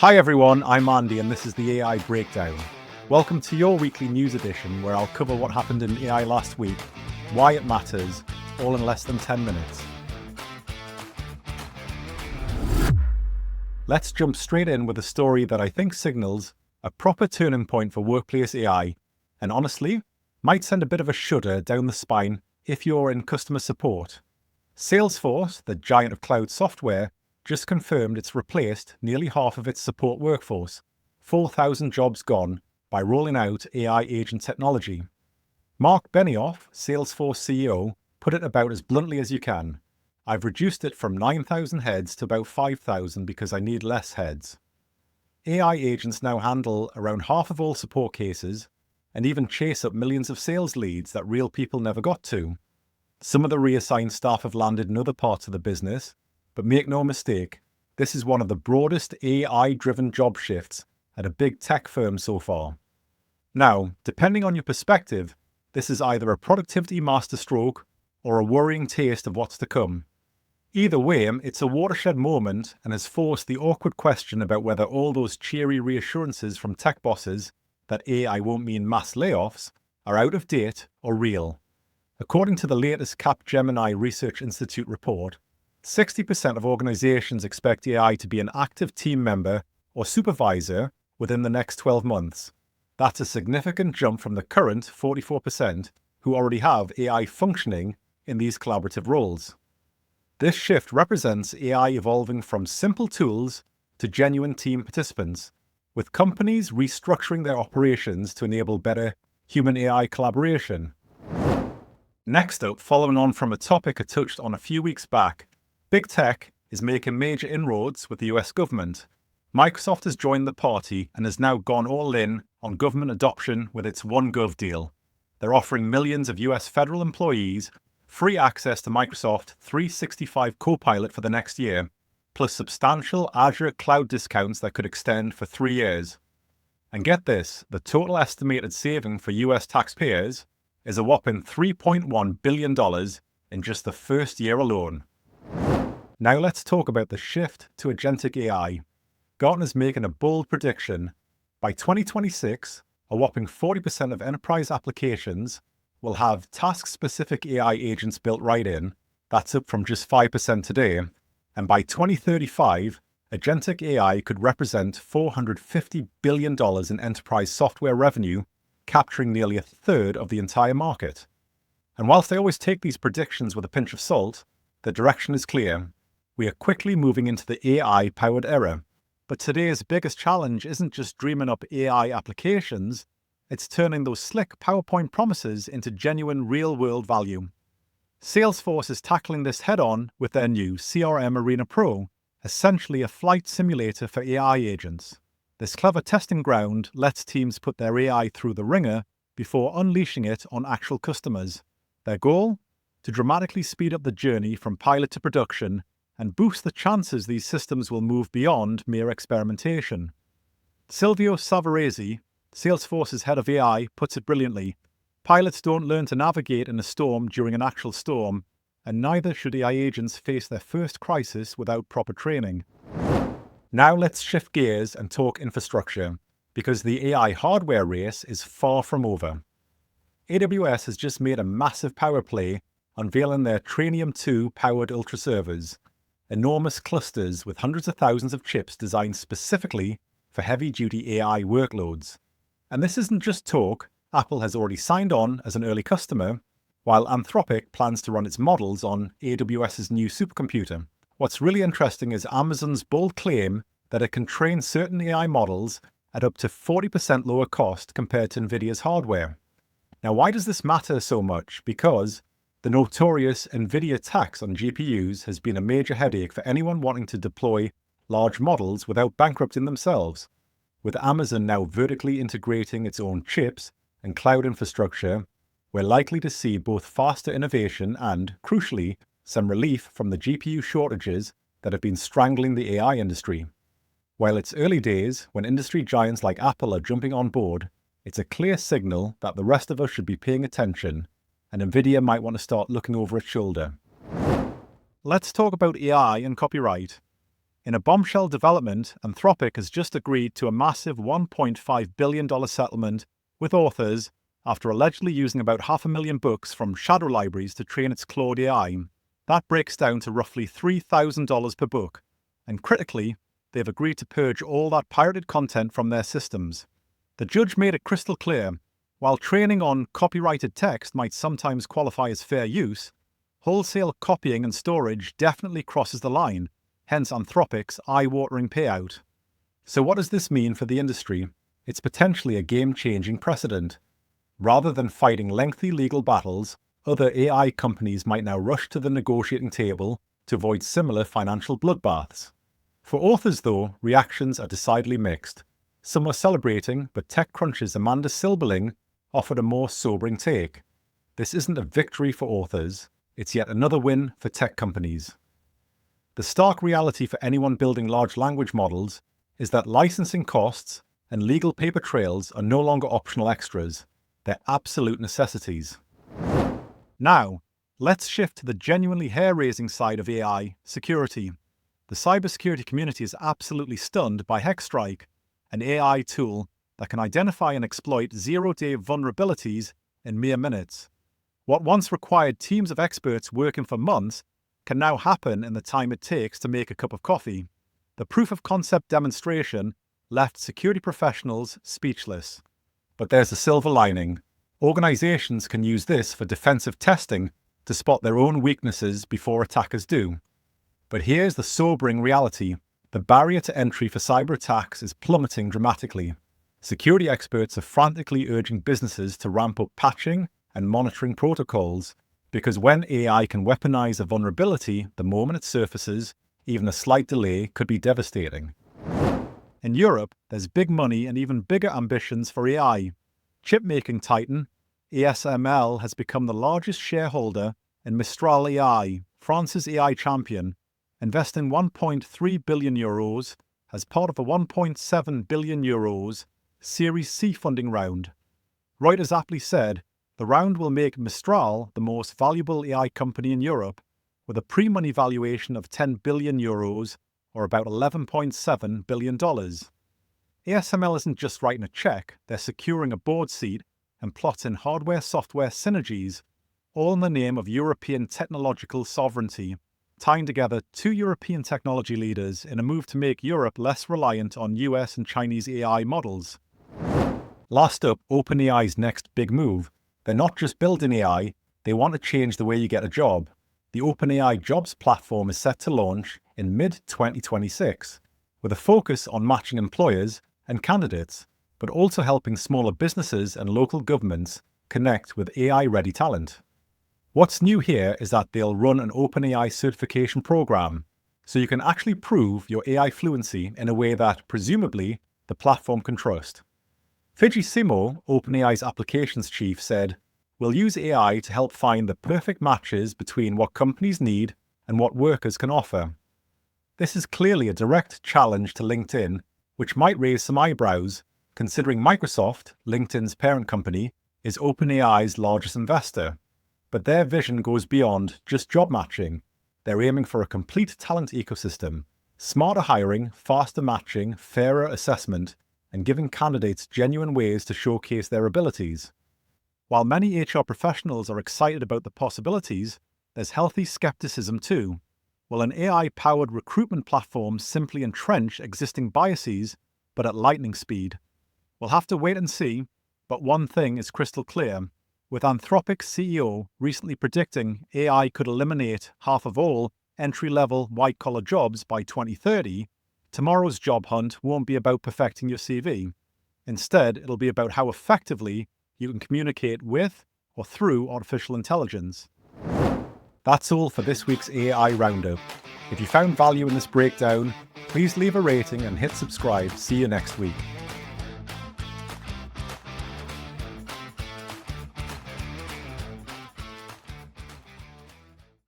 Hi everyone, I'm Andy and this is the AI Breakdown. Welcome to your weekly news edition where I'll cover what happened in AI last week, why it matters, all in less than 10 minutes. Let's jump straight in with a story that I think signals a proper turning point for workplace AI, and honestly, might send a bit of a shudder down the spine if you're in customer support. Salesforce, the giant of cloud software, just confirmed it's replaced nearly half of its support workforce, 4,000 jobs gone, by rolling out AI agent technology. Mark Benioff, Salesforce CEO, put it about as bluntly as you can. I've reduced it from 9,000 heads to about 5,000 because I need less heads. AI agents now handle around half of all support cases and even chase up millions of sales leads that real people never got to. Some of the reassigned staff have landed in other parts of the business, but make no mistake, this is one of the broadest AI-driven job shifts at a big tech firm so far. Now, depending on your perspective, this is either a productivity masterstroke or a worrying taste of what's to come. Either way, it's a watershed moment and has forced the awkward question about whether all those cheery reassurances from tech bosses that AI won't mean mass layoffs are out of date or real. According to the latest Capgemini Research Institute report, 60% of organizations expect AI to be an active team member or supervisor within the next 12 months. That's a significant jump from the current 44% who already have AI functioning in these collaborative roles. This shift represents AI evolving from simple tools to genuine team participants, with companies restructuring their operations to enable better human-AI collaboration. Next up, following on from a topic I touched on a few weeks back, Big Tech is making major inroads with the US government. Microsoft has joined the party and has now gone all in on government adoption with its OneGov deal. They're offering millions of US federal employees free access to Microsoft 365 Copilot for the next year, plus substantial Azure cloud discounts that could extend for 3 years. And get this, the total estimated saving for US taxpayers is a whopping $3.1 billion in just the first year alone. Now let's talk about the shift to agentic AI. Gartner's making a bold prediction. By 2026, a whopping 40% of enterprise applications will have task-specific AI agents built right in. That's up from just 5% today. And by 2035, agentic AI could represent $450 billion in enterprise software revenue, capturing nearly a third of the entire market. And whilst I always take these predictions with a pinch of salt, the direction is clear. We are quickly moving into the AI-powered era. But today's biggest challenge isn't just dreaming up AI applications, it's turning those slick PowerPoint promises into genuine real-world value. Salesforce is tackling this head-on with their new CRM Arena Pro, essentially a flight simulator for AI agents. This clever testing ground lets teams put their AI through the ringer before unleashing it on actual customers. Their goal? To dramatically speed up the journey from pilot to production and boost the chances these systems will move beyond mere experimentation. Silvio Savarese, Salesforce's head of AI, puts it brilliantly. Pilots don't learn to navigate in a storm during an actual storm, and neither should AI agents face their first crisis without proper training. Now let's shift gears and talk infrastructure, because the AI hardware race is far from over. AWS has just made a massive power play, unveiling their Trainium 2 powered ultra servers, enormous clusters with hundreds of thousands of chips designed specifically for heavy-duty AI workloads. And this isn't just talk. Apple has already signed on as an early customer, while Anthropic plans to run its models on AWS's new supercomputer. What's really interesting is Amazon's bold claim that it can train certain AI models at up to 40% lower cost compared to NVIDIA's hardware. Now, why does this matter so much? Because the notorious NVIDIA tax on GPUs has been a major headache for anyone wanting to deploy large models without bankrupting themselves. With Amazon now vertically integrating its own chips and cloud infrastructure, we're likely to see both faster innovation and, crucially, some relief from the GPU shortages that have been strangling the AI industry. While it's early days, when industry giants like Apple are jumping on board, it's a clear signal that the rest of us should be paying attention, and NVIDIA might want to start looking over its shoulder. Let's talk about AI and copyright. In a bombshell development, Anthropic has just agreed to a massive $1.5 billion settlement with authors after allegedly using about 500,000 books from shadow libraries to train its Claude AI. That breaks down to roughly $3,000 per book, and critically, they've agreed to purge all that pirated content from their systems. The judge made it crystal clear, while training on copyrighted text might sometimes qualify as fair use, wholesale copying and storage definitely crosses the line, hence Anthropic's eye-watering payout. So what does this mean for the industry? It's potentially a game-changing precedent. Rather than fighting lengthy legal battles, other AI companies might now rush to the negotiating table to avoid similar financial bloodbaths. For authors, though, reactions are decidedly mixed. Some were celebrating, but TechCrunch's Amanda Silberling offered a more sobering take. This isn't a victory for authors, it's yet another win for tech companies. The stark reality for anyone building large language models is that licensing costs and legal paper trails are no longer optional extras, they're absolute necessities. Now, let's shift to the genuinely hair-raising side of AI, security. The cybersecurity community is absolutely stunned by Hexstrike, an AI tool that can identify and exploit zero-day vulnerabilities in mere minutes. What once required teams of experts working for months can now happen in the time it takes to make a cup of coffee. The proof-of-concept demonstration left security professionals speechless. But there's a silver lining. Organizations can use this for defensive testing to spot their own weaknesses before attackers do. But here's the sobering reality. The barrier to entry for cyber attacks is plummeting dramatically. Security experts are frantically urging businesses to ramp up patching and monitoring protocols, because when AI can weaponize a vulnerability the moment it surfaces, even a slight delay could be devastating. In Europe, there's big money and even bigger ambitions for AI. Chip-making titan ASML has become the largest shareholder in Mistral AI, France's AI champion, investing €1.3 billion as part of a €1.7 billion Series C funding round. Reuters aptly said, the round will make Mistral the most valuable AI company in Europe, with a pre-money valuation of €10 billion, or about $11.7 billion. ASML isn't just writing a check, they're securing a board seat and plotting hardware-software synergies, all in the name of European technological sovereignty, tying together two European technology leaders in a move to make Europe less reliant on US and Chinese AI models. Last up, OpenAI's next big move. They're not just building AI, they want to change the way you get a job. The OpenAI Jobs platform is set to launch in mid-2026, with a focus on matching employers and candidates, but also helping smaller businesses and local governments connect with AI-ready talent. What's new here is that they'll run an OpenAI certification program, so you can actually prove your AI fluency in a way that, presumably, the platform can trust. Fidji Simo, OpenAI's applications chief, said, "We'll use AI to help find the perfect matches between what companies need and what workers can offer." This is clearly a direct challenge to LinkedIn, which might raise some eyebrows, considering Microsoft, LinkedIn's parent company, is OpenAI's largest investor. But their vision goes beyond just job matching. They're aiming for a complete talent ecosystem, smarter hiring, faster matching, fairer assessment, and giving candidates genuine ways to showcase their abilities. While many HR professionals are excited about the possibilities, there's healthy skepticism too. Will an AI-powered recruitment platform simply entrench existing biases, but at lightning speed? We'll have to wait and see, but one thing is crystal clear. With Anthropic's CEO recently predicting AI could eliminate half of all entry-level white-collar jobs by 2030, tomorrow's job hunt won't be about perfecting your CV. Instead, it'll be about how effectively you can communicate with or through artificial intelligence. That's all for this week's AI Roundup. If you found value in this breakdown, please leave a rating and hit subscribe. See you next week.